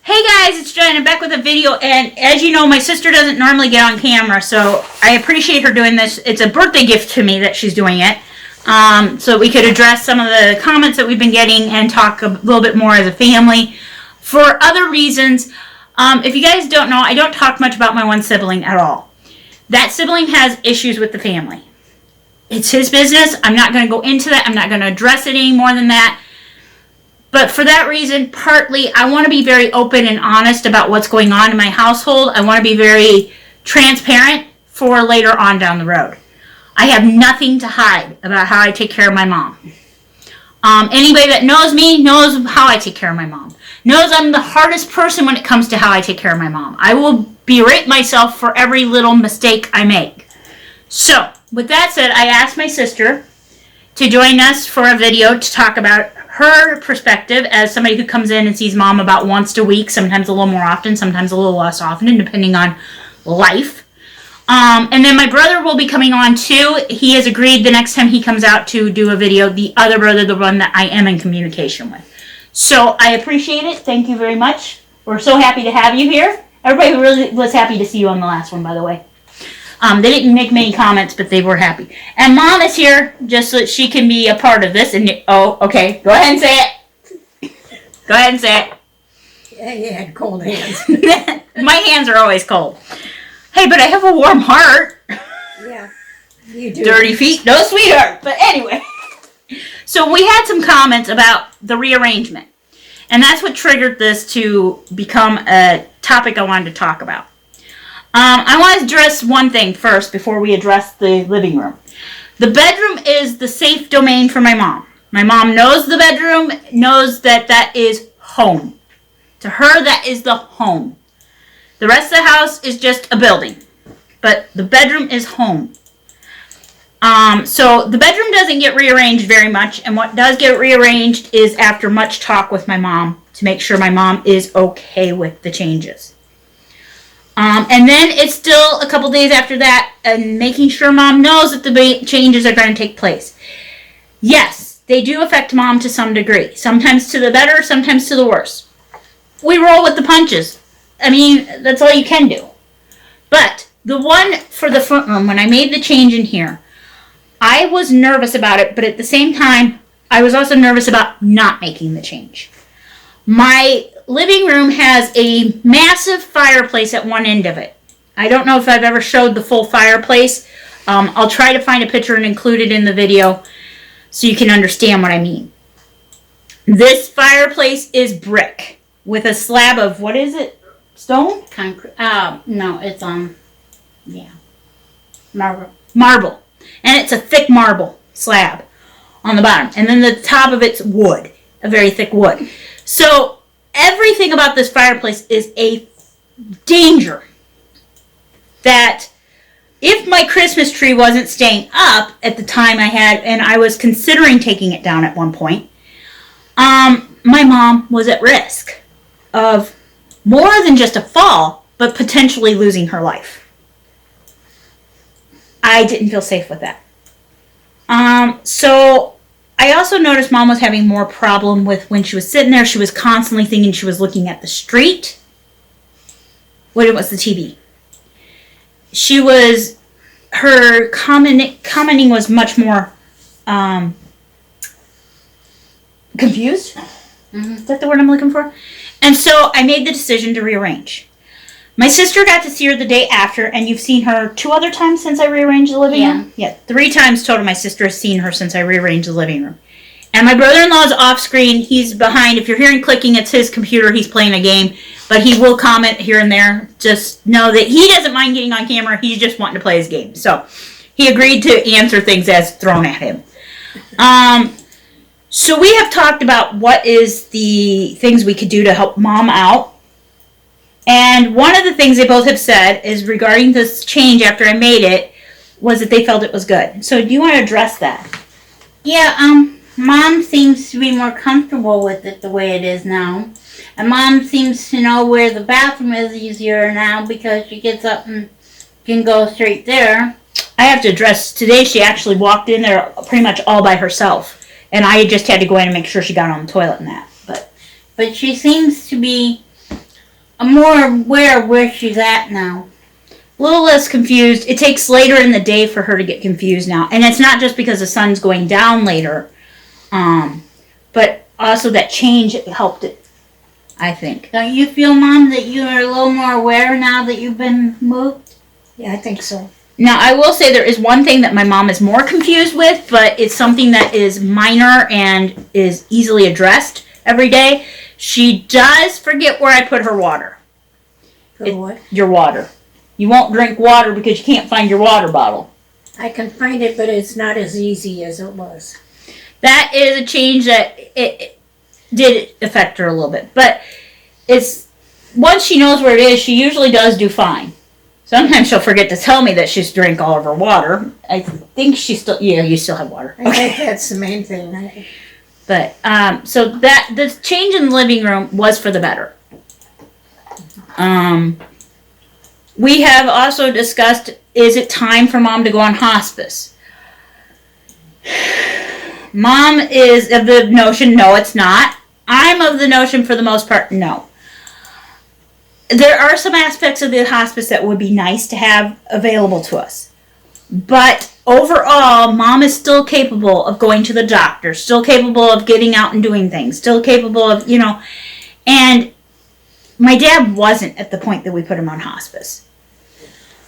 Hey guys, it's Joanna back with a video, and as you know, my sister doesn't normally get on camera, so I appreciate her doing this. It's a birthday gift to me that she's doing it, so we could address some of the comments that we've been getting and talk a little bit more as a family. For other reasons, if you guys don't know, I don't talk much about my one sibling at all. That sibling has issues with the family. It's his business. I'm not going to go into that. I'm not going to address it any more than that. But for that reason, partly, I want to be very open and honest about what's going on in my household. I want to be very transparent for later on down the road. I have nothing to hide about how I take care of my mom. Anybody that knows me knows how I take care of my mom. Knows I'm the hardest person when it comes to how I take care of my mom. I will berate myself for every little mistake I make. So, with that said, I asked my sister to join us for a video to talk about her perspective as somebody who comes in and sees mom about once a week, sometimes a little more often, sometimes a little less often, depending on life. And then my brother will be coming on too. He has agreed the next time he comes out to do a video, the other brother, the one that I am in communication with. So I appreciate it. Thank you very much. We're so happy to have you here. Everybody really was happy to see you on the last one, by the way. They didn't make many comments, but they were happy. And Mom is here just so that she can be a part of this. And oh, okay. Go ahead and say it. Go ahead and say it. Yeah, you had cold hands. My hands are always cold. Hey, but I have a warm heart. Yeah, you do. Dirty feet, no sweetheart. But anyway. So we had some comments about the rearrangement. And that's what triggered this to become a topic I wanted to talk about. I want to address one thing first before we address the living room. The bedroom is the safe domain for my mom. My mom knows the bedroom, knows that that is home. To her, that is the home. The rest of the house is just a building. But the bedroom is home. So the bedroom doesn't get rearranged very much. And what does get rearranged is after much talk with my mom to make sure my mom is okay with the changes. And then it's still a couple days after that and making sure mom knows that the changes are going to take place. Yes, they do affect mom to some degree. Sometimes to the better, sometimes to the worse. We roll with the punches. I mean, that's all you can do. But the one for the front room, when I made the change in here, I was nervous about it, but at the same time, I was also nervous about not making the change. My living room has a massive fireplace at one end of it. I don't know if I've ever showed the full fireplace. I'll try to find a picture and include it in the video so you can understand what I mean. This fireplace is brick with a slab of, what is it? Stone? Concrete. No, it's yeah, marble. Marble. And it's a thick marble slab on the bottom. And then the top of it's wood, a very thick wood. So everything about this fireplace is a danger that if my Christmas tree wasn't staying up at the time I had, and I was considering taking it down at one point, my mom was at risk of more than just a fall, but potentially losing her life. I didn't feel safe with that. So I also noticed mom was having more problem with when she was sitting there. She was constantly thinking she was looking at the street when it was the TV. Her commenting was much more confused. Mm-hmm. Is that the word I'm looking for? And so I made the decision to rearrange. My sister got to see her the day after, and you've seen her 2 other times since I rearranged the living room? Yeah, 3 times total my sister has seen her since I rearranged the living room. And my brother-in-law is off screen. He's behind. If you're hearing clicking, it's his computer. He's playing a game. But he will comment here and there. Just know that he doesn't mind getting on camera. He's just wanting to play his game. So he agreed to answer things as thrown at him. So we have talked about what is the things we could do to help mom out. And one of the things they both have said is regarding this change after I made it was that they felt it was good. So do you want to address that? Yeah, Mom seems to be more comfortable with it the way it is now. And Mom seems to know where the bathroom is easier now because she gets up and can go straight there. I have to address, today she actually walked in there pretty much all by herself. And I just had to go in and make sure she got on the toilet and that. But she seems to be I'm more aware of where she's at now. A little less confused. It takes later in the day for her to get confused now. And it's not just because the sun's going down later, but also that change helped it, I think. Don't you feel, Mom, that you are a little more aware now that you've been moved? Yeah, I think so. Now, I will say there is one thing that my mom is more confused with, but it's something that is minor and is easily addressed every day. She does forget where I put her water. For what? Your water. You won't drink water because you can't find your water bottle. I can find it, but it's not as easy as it was. That is a change that it did affect her a little bit. But it's once she knows where it is, she usually does do fine. Sometimes she'll forget to tell me that she's drank all of her water. I think she still, yeah, you still have water. I think that's the main thing. But, so that, the change in the living room was for the better. We have also discussed, is it time for Mom to go on hospice? Mom is of the notion, no, it's not. I'm of the notion, for the most part, no. There are some aspects of the hospice that would be nice to have available to us. But overall, Mom is still capable of going to the doctor, still capable of getting out and doing things, still capable of, and my dad wasn't at the point that we put him on hospice.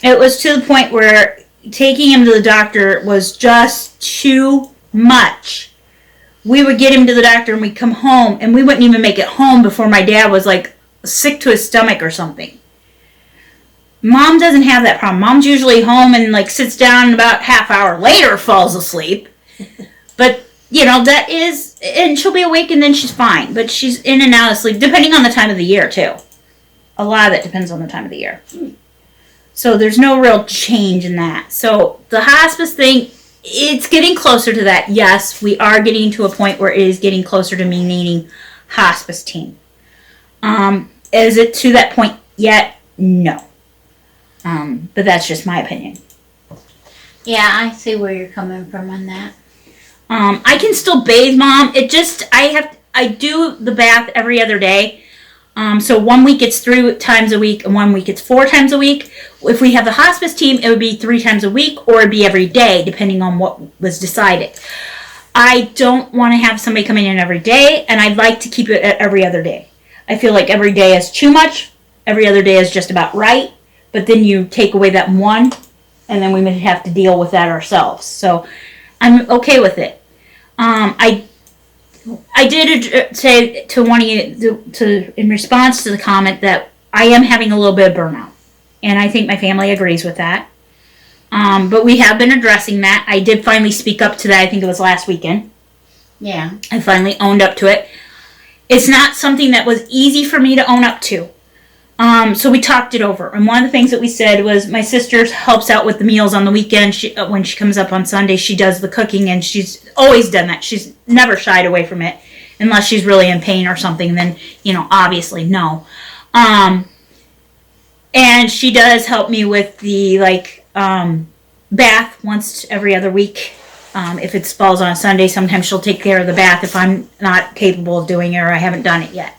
It was to the point where taking him to the doctor was just too much. We would get him to the doctor and we'd come home, and we wouldn't even make it home before my dad was like sick to his stomach or something. Mom doesn't have that problem. Mom's usually home and like sits down and about half hour later falls asleep. But, that is, and she'll be awake and then she's fine. But she's in and out of sleep, depending on the time of the year, too. A lot of it depends on the time of the year. So there's no real change in that. So the hospice thing, it's getting closer to that. Yes, we are getting to a point where it is getting closer to me needing hospice team. Is it to that point yet? No. But that's just my opinion. Yeah, I see where you're coming from on that. I can still bathe Mom. I do the bath every other day. So 1 week it's 3 times a week, and 1 week it's 4 times a week. If we have the hospice team, it would be 3 times a week, or it'd be every day, depending on what was decided. I don't want to have somebody coming in every day, and I'd like to keep it at every other day. I feel like every day is too much. Every other day is just about right. But then you take away that one, and then we would have to deal with that ourselves. So I'm okay with it. I did say to one of you, in response to the comment, that I am having a little bit of burnout. And I think my family agrees with that. But we have been addressing that. I did finally speak up to that. I think it was last weekend. Yeah. I finally owned up to it. It's not something that was easy for me to own up to. So we talked it over. And one of the things that we said was my sister helps out with the meals on the weekend. When she comes up on Sunday, she does the cooking, and she's always done that. She's never shied away from it unless she's really in pain or something. Then, obviously no. And she does help me with the bath once every other week. If it falls on a Sunday, sometimes she'll take care of the bath if I'm not capable of doing it or I haven't done it yet.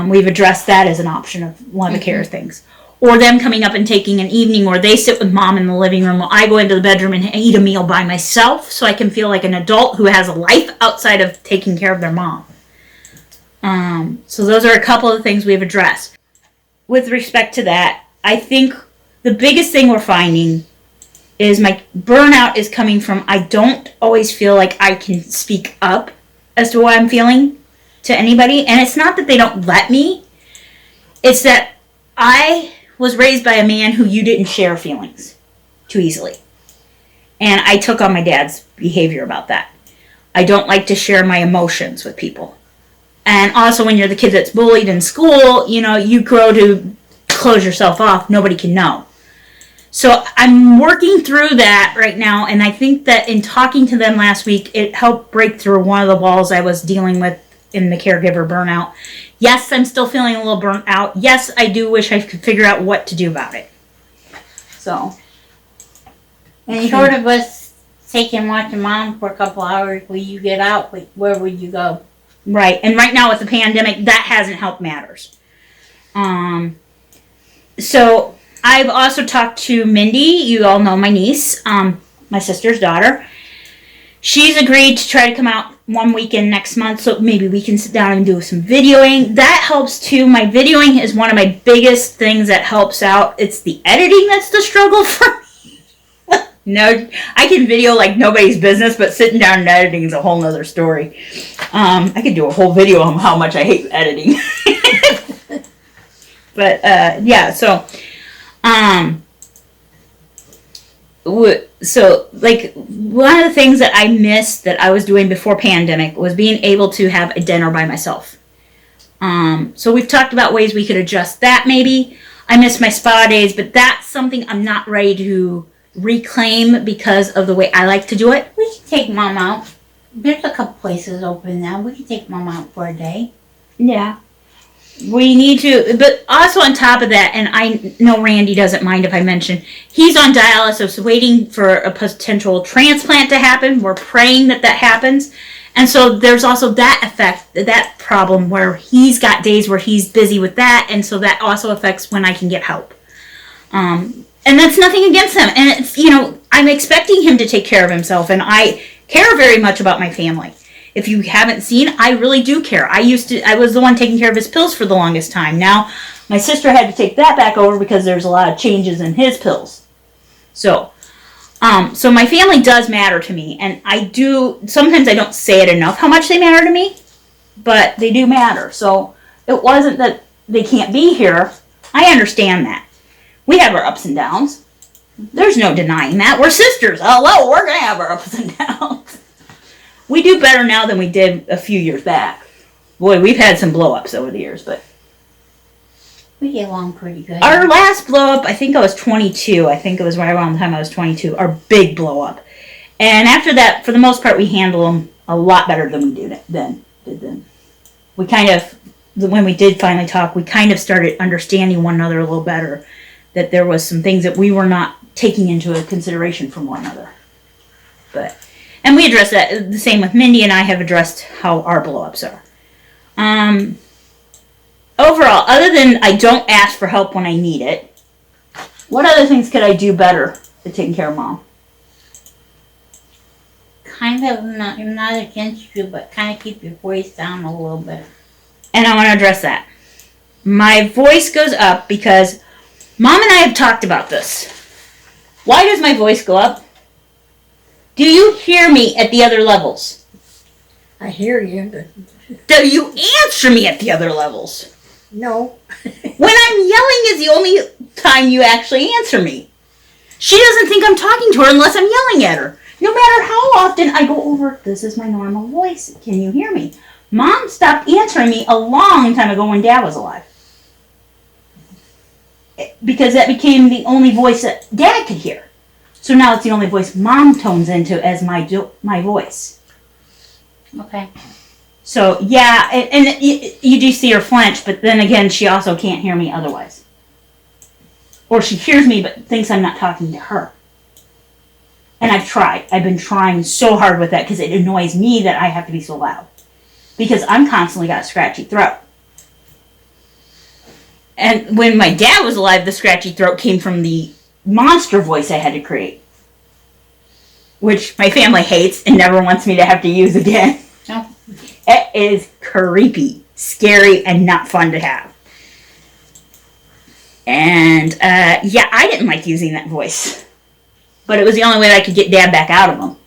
We've addressed that as an option of one of the care things. Or them coming up and taking an evening where they sit with Mom in the living room while I go into the bedroom and eat a meal by myself, so I can feel like an adult who has a life outside of taking care of their mom. So those are a couple of things we've addressed. With respect to that, I think the biggest thing we're finding is my burnout is coming from I don't always feel like I can speak up as to what I'm feeling to anybody. And it's not that they don't let me. It's that I was raised by a man who you didn't share feelings too easily. And I took on my dad's behavior about that. I don't like to share my emotions with people. And also when you're the kid that's bullied in school, you grow to close yourself off. Nobody can know. So I'm working through that right now. And I think that in talking to them last week, it helped break through one of the walls I was dealing with in the caregiver burnout. Yes, I'm still feeling a little burnt out. Yes, I do wish I could figure out what to do about it. So. And short of us taking watching Mom for a couple hours, will you get out? Where would you go? Right. And right now with the pandemic, that hasn't helped matters. So I've also talked to Mindy. You all know my niece, my sister's daughter. She's agreed to try to come out one weekend next month, so maybe we can sit down and do some videoing. That helps too. My videoing is one of my biggest things that helps out. It's the editing that's the struggle for me. No, I can video like nobody's business, but sitting down and editing is a whole nother story. I could do a whole video on how much I hate editing. But yeah, so so like one of the things that I missed that I was doing before pandemic was being able to have a dinner by myself. So we've talked about ways we could adjust that maybe. I miss my spa days, but that's something I'm not ready to reclaim because of the way I like to do it. We can take Mom out. There's a couple places open now. We can take Mom out for a day. Yeah. We need to, but also on top of that, and I know Randy doesn't mind if I mention, he's on dialysis waiting for a potential transplant to happen. We're praying that that happens. And so there's also that effect, that problem where he's got days where he's busy with that. And so that also affects when I can get help. And that's nothing against him. And it's, I'm expecting him to take care of himself. And I care very much about my family. If you haven't seen, I really do care. I was the one taking care of his pills for the longest time. Now, my sister had to take that back over because there's a lot of changes in his pills. So my family does matter to me. And sometimes I don't say it enough how much they matter to me, but they do matter. So it wasn't that they can't be here. I understand that. We have our ups and downs. There's no denying that. We're sisters. Hello, we're going to have our ups and downs. We do better now than we did a few years back. Boy, we've had some blow-ups over the years, but We get along pretty good. our last blow-up, I think I was 22. I think it was right around the time I was 22. Our big blow-up. And after that, for the most part, we handle them a lot better than we did then. We kind of, when we did finally talk, we kind of started understanding one another a little better. That there was some things that we were not taking into consideration from one another. And we addressed that. The same with Mindy and I have addressed how our blow-ups are. Overall, other than I don't ask for help when I need it, what other things could I do better at taking care of Mom? Kind of, I'm not against you, but kind of keep your voice down a little bit. And I want to address that. My voice goes up because Mom and I have talked about this. Why does my voice go up? Do you hear me at the other levels? I hear you, but Do you answer me at the other levels? no. When I'm yelling is the only time you actually answer me. She doesn't think I'm talking to her unless I'm yelling at her. No matter how often I go over, this is my normal voice. Can you hear me? Mom stopped answering me a long time ago when Dad was alive. Because that became the only voice that Dad could hear. So now it's the only voice Mom tones into as my voice. Okay. So yeah, and you do see her flinch, but then again, she also can't hear me otherwise. Or she hears me but thinks I'm not talking to her. And I've tried. I've been trying so hard with that because it annoys me that I have to be so loud. Because I'm constantly got a scratchy throat. And when my dad was alive, the scratchy throat came from the monster voice I had to create. Which my family hates and never wants me to have to use again. No. It is creepy, scary, and not fun to have. And, yeah, I didn't like using that voice. But it was the only way that I could get Dad back out of him.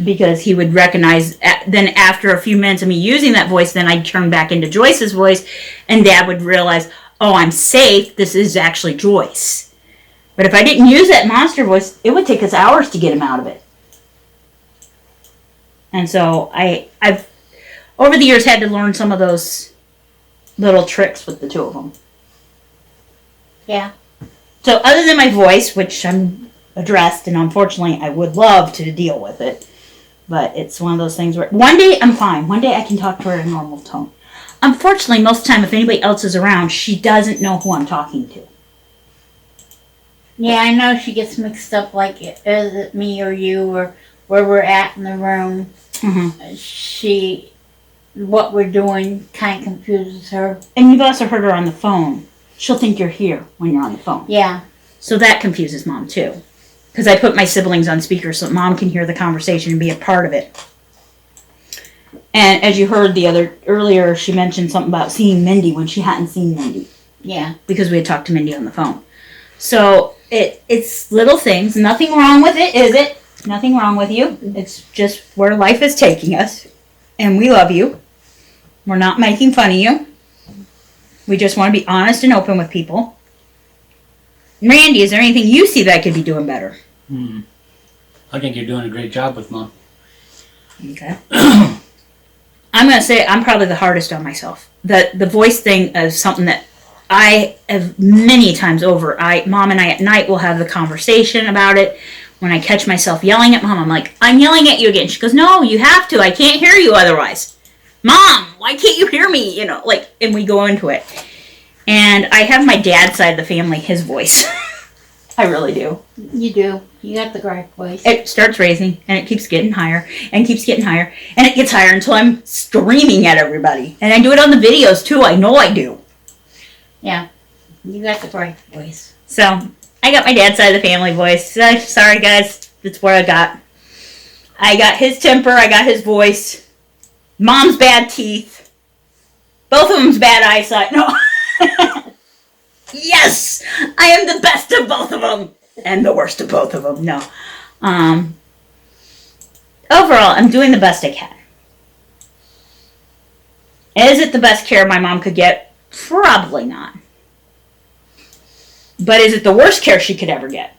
Because he would recognize, then after a few minutes of me using that voice, then I'd turn back into Joyce's voice, and Dad would realize, oh, I'm safe, this is actually Joyce. But if I didn't use that monster voice, it would take us hours to get him out of it. And so I've over the years had to learn some of those little tricks with the two of them. Yeah. So other than my voice, which I'm addressed, and unfortunately I would love to deal with it, but it's one of those things where one day I'm fine. One day I can talk to her in a normal tone. Unfortunately, most of the time, if anybody else is around, she doesn't know who I'm talking to. Yeah, I know she gets mixed up like, is it me or you or where we're at in the room. Mm-hmm. She what we're doing kind of confuses her. And you've also heard her on the phone. She'll think you're here when you're on the phone. Yeah. So that confuses Mom too. Because I put my siblings on speaker so Mom can hear the conversation and be a part of it. And as you heard earlier, she mentioned something about seeing Mindy when she hadn't seen Mindy. Yeah. Because we had talked to Mindy on the phone. So it's little things. Nothing wrong with it, is it? Nothing wrong with you. It's just where life is taking us. And we love you. We're not making fun of you. We just want to be honest and open with people. Randy, is there anything you see that I could be doing better? I think you're doing a great job with Mom. Okay. I'm going to say I'm probably the hardest on myself. The voice thing is something that I have many times over. Mom and I at night will have the conversation about it. When I catch myself yelling at Mom, I'm like, I'm yelling at you again. She goes, no, you have to. I can't hear you otherwise. Mom, why can't you hear me? And we go into it. And I have my dad's side of the family, his voice. I really do. You do. You got the correct voice. It starts raising, and it keeps getting higher, and keeps getting higher, and it gets higher until I'm screaming at everybody. And I do it on the videos, too. I know I do. Yeah. You got the correct voice. So, I got my dad's side of the family voice. Sorry, guys. That's what I got. I got his temper. I got his voice. Mom's bad teeth. Both of them's bad eyesight. No. Yes! I am the best of both of them. And the worst of both of them. No. Overall, I'm doing the best I can. Is it the best care my mom could get? Probably not. But is it the worst care she could ever get?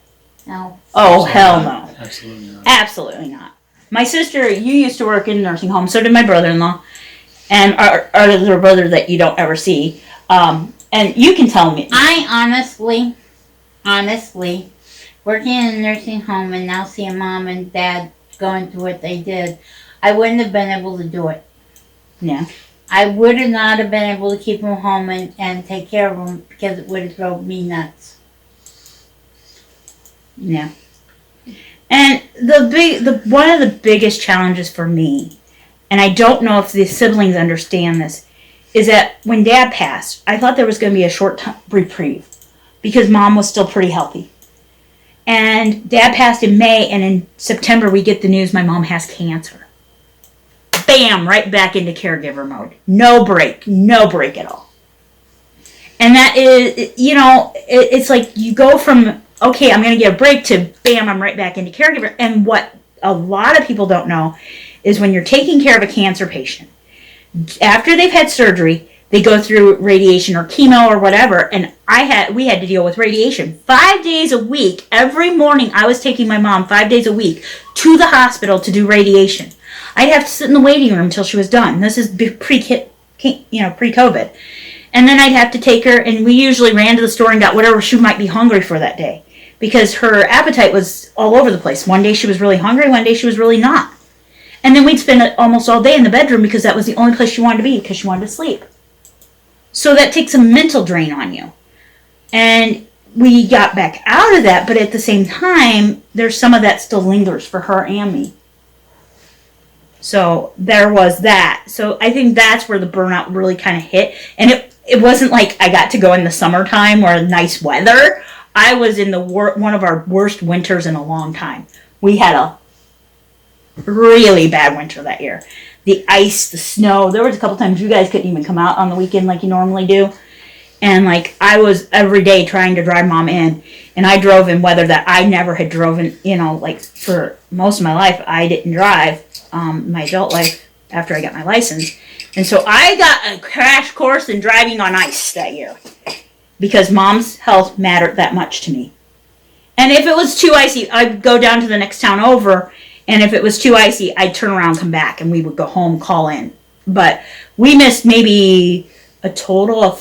No. Oh, hell no. Absolutely not. Absolutely not. My sister, you used to work in a nursing home, so did my brother-in-law. And our other brother that you don't ever see. And you can tell me. I honestly, working in a nursing home and now seeing Mom and Dad going through what they did, I wouldn't have been able to do it. Yeah. I would have not have been able to keep them home and take care of them because it would have drove me nuts. Yeah. And one of the biggest challenges for me, and I don't know if the siblings understand this, is that when Dad passed, I thought there was going to be a short reprieve because Mom was still pretty healthy. And Dad passed in May, and in September we get the news my mom has cancer. Bam! Right back into caregiver mode. No break at all. And that is, it's like you go from, okay, I'm going to get a break to bam, I'm right back into caregiver. And what a lot of people don't know is when you're taking care of a cancer patient, after they've had surgery, they go through radiation or chemo or whatever, and we had to deal with radiation 5 days a week. Every morning I was taking my mom 5 days a week to the hospital to do radiation. I'd have to sit in the waiting room until she was done. This is pre-COVID. And then I'd have to take her, and we usually ran to the store and got whatever she might be hungry for that day. Because her appetite was all over the place. One day she was really hungry, one day she was really not. And then we'd spend almost all day in the bedroom because that was the only place she wanted to be because she wanted to sleep. So that takes a mental drain on you. And we got back out of that, but at the same time, there's some of that still lingers for her and me. So there was that. So I think that's where the burnout really kind of hit. And it wasn't like I got to go in the summertime or nice weather. I was in one of our worst winters in a long time. We had a really bad winter that year. The ice, the snow. There was a couple times you guys couldn't even come out on the weekend like you normally do. And I was every day trying to drive Mom in. And I drove in weather that I never had driven, for most of my life. I didn't drive my adult life after I got my license. And so I got a crash course in driving on ice that year. Because Mom's health mattered that much to me. And if it was too icy, I'd go down to the next town over. And if it was too icy, I'd turn around, come back, and we would go home, call in. But we missed maybe a total of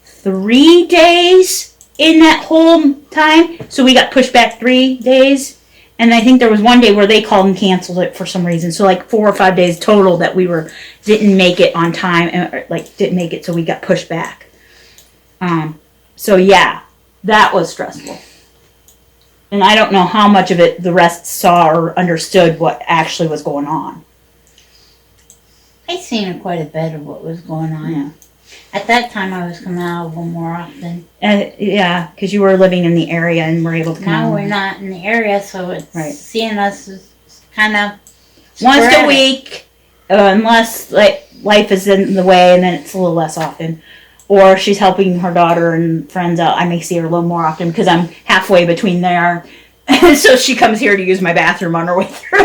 3 days in that whole time. So we got pushed back 3 days. And I think there was one day where they called and canceled it for some reason. So 4 or 5 days total that we didn't make it on time, didn't make it, so we got pushed back. So yeah, that was stressful. And I don't know how much of it the rest saw or understood what actually was going on. I seen her quite a bit of what was going on. Yeah. At that time, I was coming out of them more often. Yeah, because you were living in the area and were able to come Now out. we're not in the area, so it's Right. seeing us is kind of Once a sporadic. week, unless like life is in the way, and then it's a little less often. Or she's helping her daughter and friends out. I may see her a little more often because I'm halfway between there. So she comes here to use my bathroom on her way through.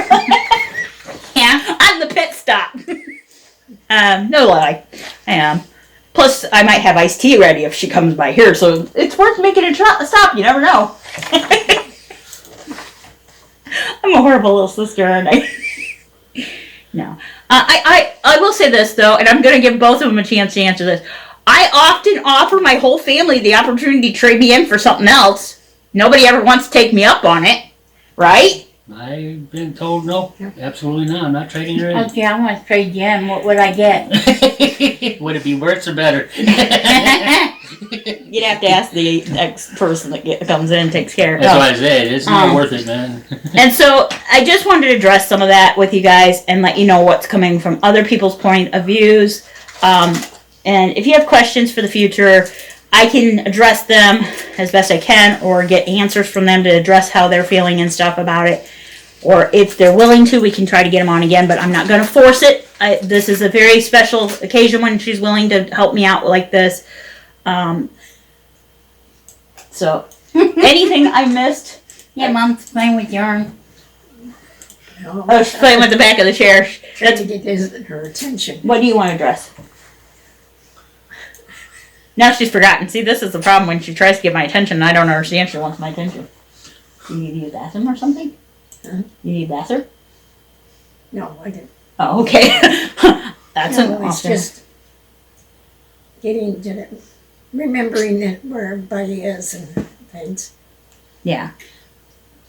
Yeah. On the pit stop. No lie, I am. Plus, I might have iced tea ready if she comes by here, so it's worth making a stop. You never know. I'm a horrible little sister, aren't I? No. I will say this, though, and I'm going to give both of them a chance to answer this. I often offer my whole family the opportunity to trade me in for something else. Nobody ever wants to take me up on it, right? I've been told no, absolutely not. I'm not trading her in. Okay, I want to trade you in. What would I get? Would it be worse or better? You'd have to ask the ex person that comes in and takes care of it. That's what I said. It's not worth it, man. And so I just wanted to address some of that with you guys and let you know what's coming from other people's point of views. And if you have questions for the future, I can address them as best I can or get answers from them to address how they're feeling and stuff about it. Or if they're willing to, we can try to get them on again, but I'm not going to force it. This is a very special occasion when she's willing to help me out like this. So, anything I missed? Yeah, Mom's playing with yarn. No, Oh, she's playing with the back of the chair. trying to get her attention. What do you want to address? Now she's forgotten. See, this is the problem when she tries to get my attention and I don't understand she wants my attention. Do you need to use bathroom or something? Huh? You need bathroom? No, I didn't. Oh, okay. That's an No, it's option. just getting to the, remembering that where everybody is and things. Yeah.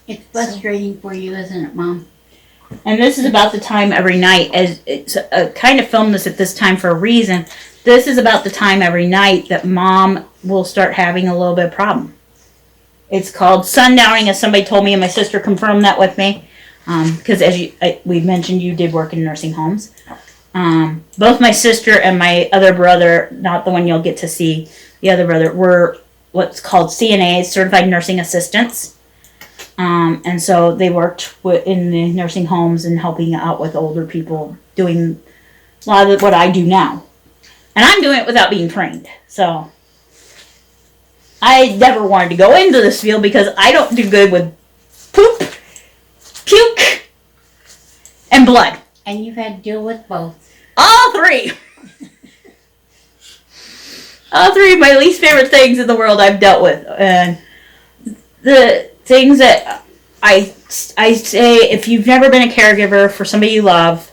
It's frustrating for you, isn't it, Mom? And this is about the time every night, as it's kind of filmed this at this time for a reason. This is about the time every night that Mom will start having a little bit of problem. It's called sundowning, as somebody told me, and my sister confirmed that with me. Because as we mentioned, you did work in nursing homes. Both my sister and my other brother, not the one you'll get to see, the other brother, were what's called CNAs, Certified Nursing Assistants. And so they worked in the nursing homes and helping out with older people, doing a lot of what I do now. And I'm doing it without being trained. So I never wanted to go into this field because I don't do good with poop, puke, and blood. And you've had to deal with both. All three. All three of my least favorite things in the world I've dealt with. And the things that I say, if you've never been a caregiver for somebody you love,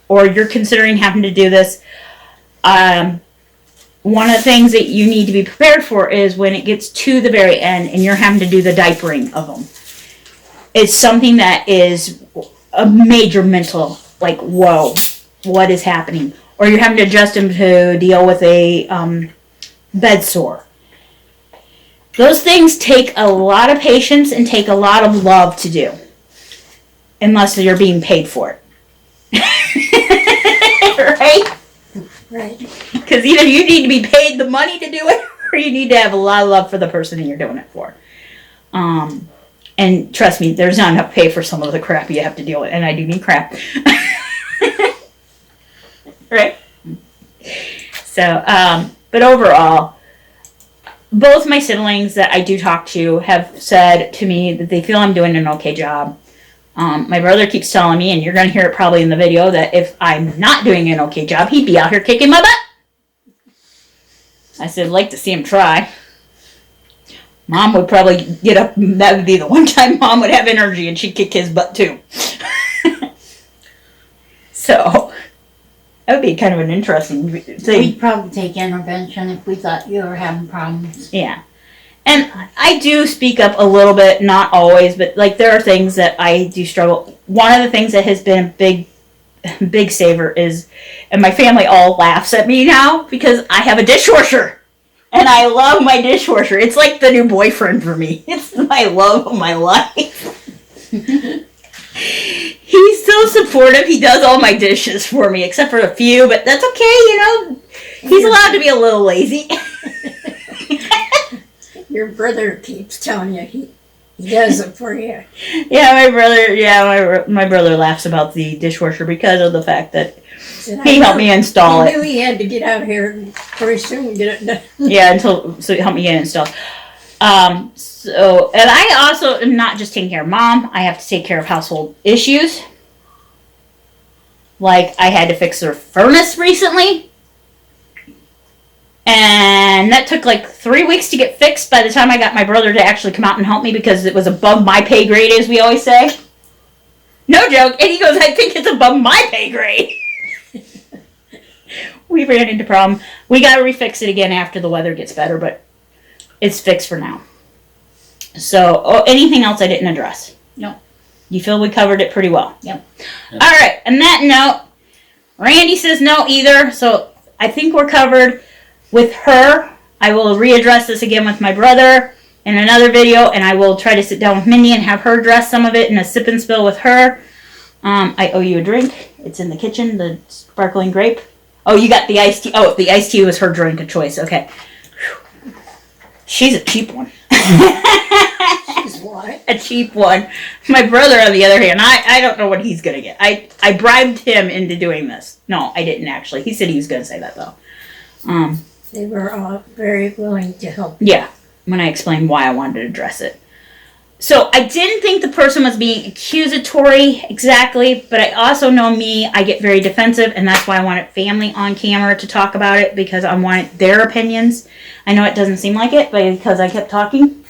or you're considering having to do this, one of the things that you need to be prepared for is when it gets to the very end and you're having to do the diapering of them. It's something that is a major mental, like, whoa, what is happening? Or you're having to adjust them to deal with a bed sore. Those things take a lot of patience and take a lot of love to do. Unless you're being paid for it. Right? Right. Because either you need to be paid the money to do it, or you need to have a lot of love for the person that you're doing it for. And trust me, there's not enough pay for some of the crap you have to deal with, and I do need crap. Right? So, but overall, both my siblings that I do talk to have said to me that they feel I'm doing an okay job. My brother keeps telling me, and you're going to hear it probably in the video, that if I'm not doing an okay job, he'd be out here kicking my butt. I said, I'd like to see him try. Mom would probably get up, that would be the one time Mom would have energy and she'd kick his butt too. So, that would be kind of an interesting thing. We'd probably take intervention if we thought you were having problems. Yeah. And I do speak up a little bit, not always, but like there are things that I do struggle. One of the things that has been a big saver is, and my family all laughs at me now because I have a dishwasher. And I love my dishwasher. It's like the new boyfriend for me. It's my love of my life. He's so supportive. He does all my dishes for me, except for a few, but that's okay, you know. He's allowed to be a little lazy. Your brother keeps telling you he does it for you. Yeah, my brother laughs about the dishwasher because of the fact that Said, he helped me install He it. knew he had to get out here pretty soon and get it done. Yeah, so he helped me get it installed. So, and I also am not just taking care of Mom. I have to take care of household issues. Like, I had to fix their furnace recently. And that took like 3 weeks to get fixed by the time I got my brother to actually come out and help me because it was above my pay grade, as we always say. No joke. And he goes, I think it's above my pay grade. We ran into a problem. We got to refix it again after the weather gets better, but it's fixed for now. So, anything else I didn't address? No. You feel we covered it pretty well? Yep. All right. On that note, Randy says no either, so I think we're covered. With her, I will readdress this again with my brother in another video, and I will try to sit down with Mindy and have her address some of it in a sip and spill with her. I owe you a drink. It's in the kitchen, the sparkling grape. Oh, you got the iced tea. Oh, the iced tea was her drink of choice. Okay. Whew. She's a cheap one. She's what? A cheap one. My brother, on the other hand, I don't know what he's going to get. I bribed him into doing this. No, I didn't actually. He said he was going to say that, though. They were all very willing to help. Yeah, when I explained why I wanted to address it. So I didn't think the person was being accusatory exactly, but I also know me, I get very defensive, and that's why I wanted family on camera to talk about it, because I wanted their opinions. I know it doesn't seem like it, but because I kept talking.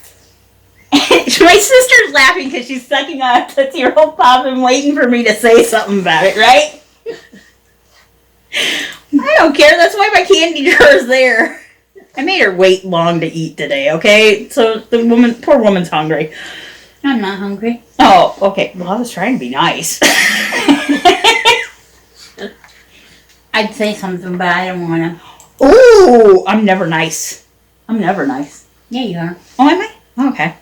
My sister's laughing because she's sucking on a Tootsie Roll Pop and waiting for me to say something about it, right? I don't care. That's why my candy jar is there. I made her wait long to eat today, okay? So the poor woman's hungry. I'm not hungry. Oh, okay. Well, I was trying to be nice. I'd say something, but I don't want to. Ooh, I'm never nice. I'm never nice. Yeah, you are. Oh, am I? Okay.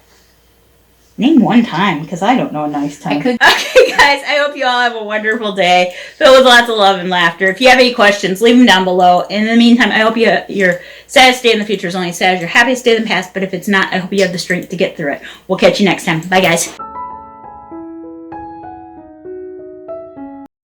Name one time, because I don't know a nice time. I could. Okay, guys, I hope you all have a wonderful day filled with lots of love and laughter. If you have any questions, leave them down below. In the meantime, I hope your saddest day in the future is only as sad as your happiest day in the past, but if it's not, I hope you have the strength to get through it. We'll catch you next time. Bye, guys.